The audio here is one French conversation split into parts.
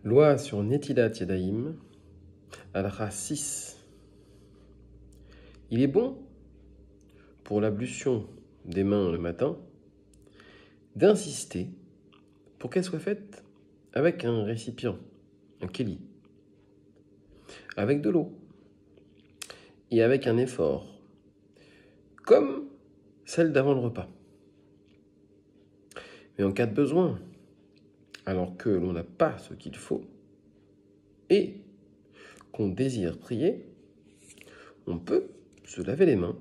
Loi sur Netilat Yadayim, halakha 6. Il est bon, pour l'ablution des mains le matin, d'insister pour qu'elle soit faite avec un récipient, un keli, avec de l'eau et avec un effort, comme celle d'avant le repas. Mais en cas de besoin, alors que l'on n'a pas ce qu'il faut et qu'on désire prier, on peut se laver les mains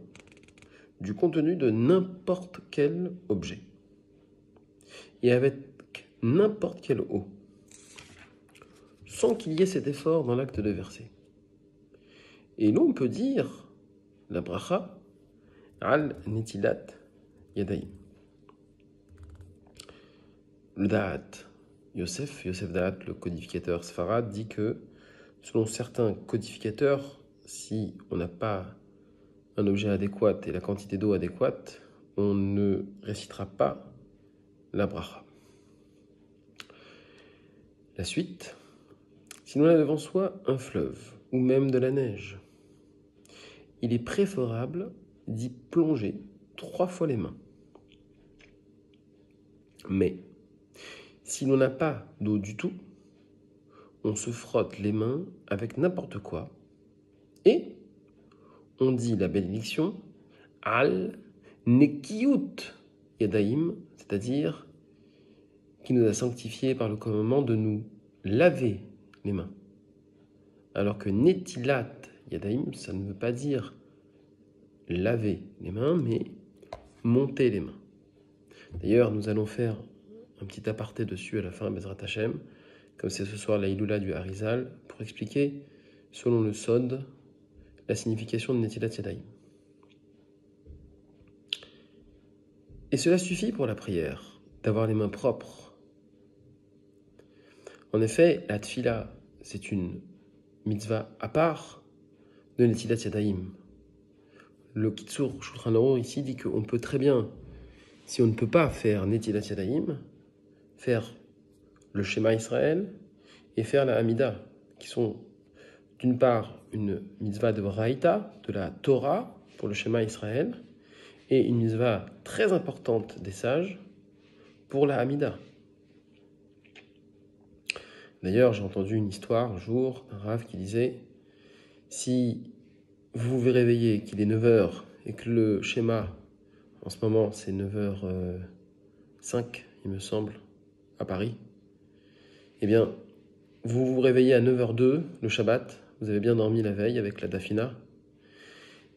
du contenu de n'importe quel objet et avec n'importe quelle eau, sans qu'il y ait cet effort dans l'acte de verser. Et l'on peut dire la bracha al netilat yadayim. Le Da'at, Yosef Da'at, le codificateur Sfarad, dit que selon certains codificateurs, si on n'a pas un objet adéquat et la quantité d'eau adéquate, on ne récitera pas la bracha. La suite, si l'on a devant soi un fleuve ou même de la neige, il est préférable d'y plonger 3 fois les mains. Mais si l'on n'a pas d'eau du tout, on se frotte les mains avec n'importe quoi et on dit la bénédiction al nekiyut yadaim, c'est-à-dire qui nous a sanctifiés par le commandement de nous laver les mains. Alors que netilat yadaim, ça ne veut pas dire laver les mains, mais monter les mains. D'ailleurs, nous allons faire un petit aparté dessus à la fin, Bezrat Hashem, comme c'est ce soir la Iloula du Harizal, pour expliquer, selon le Sod, la signification de Netilat Yadayim. Et cela suffit pour la prière, d'avoir les mains propres. En effet, la Tfila, c'est une mitzvah à part de Netilat Yadayim. Le Kitsur Shulchan Aruch ici dit qu'on peut très bien, si on ne peut pas faire Netilat Yadayim, faire le Shema Israël et faire la Hamida, qui sont d'une part une mitzvah de Braïta, de la Torah pour le Shema Israël, et une mitzvah très importante des sages pour la Hamida. D'ailleurs, j'ai entendu une histoire un jour d'un Rav qui disait « Si vous vous réveillez qu'il est 9h et que le Shema, en ce moment c'est 9h05, il me semble, à Paris, eh bien, vous vous réveillez à 9h02, le Shabbat, vous avez bien dormi la veille avec la Dafina,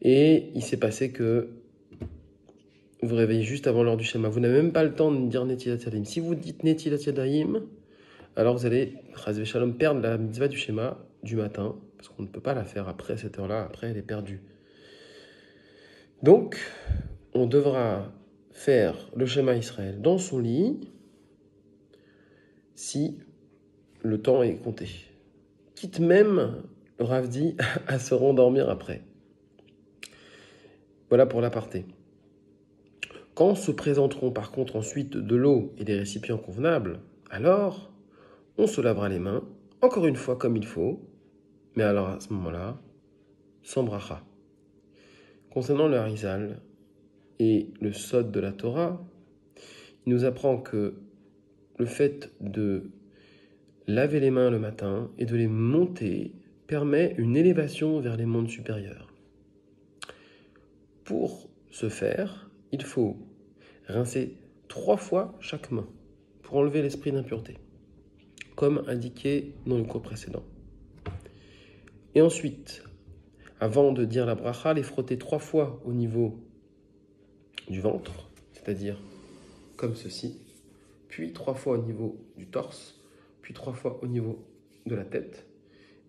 et il s'est passé que vous vous réveillez juste avant l'heure du Shema. Vous n'avez même pas le temps de dire Netilat Yadayim. Si vous dites Netilat Yadayim, alors vous allez, Chas v'Shalom, perdre la mitzvah du Shema du matin, parce qu'on ne peut pas la faire après cette heure-là, après elle est perdue. Donc, on devra faire le Shema Israël dans son lit, si le temps est compté. Quitte même, le Rav dit, à se rendormir après. Voilà pour l'aparté. Quand se présenteront par contre ensuite de l'eau et des récipients convenables, alors on se lavera les mains, encore une fois comme il faut, mais alors à ce moment-là, sans bracha. Concernant le Harizal et le Sod de la Torah, il nous apprend que le fait de laver les mains le matin et de les monter permet une élévation vers les mondes supérieurs. Pour ce faire, il faut rincer 3 fois chaque main pour enlever l'esprit d'impureté, comme indiqué dans le cours précédent. Et ensuite, avant de dire la bracha, les frotter 3 fois au niveau du ventre, c'est-à-dire comme ceci, puis 3 fois au niveau du torse, puis 3 fois au niveau de la tête,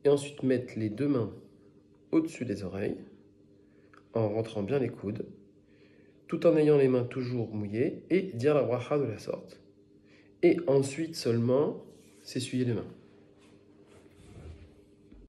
et ensuite mettre les 2 mains au-dessus des oreilles, en rentrant bien les coudes, tout en ayant les mains toujours mouillées, et dire la bracha de la sorte. Et ensuite seulement s'essuyer les mains.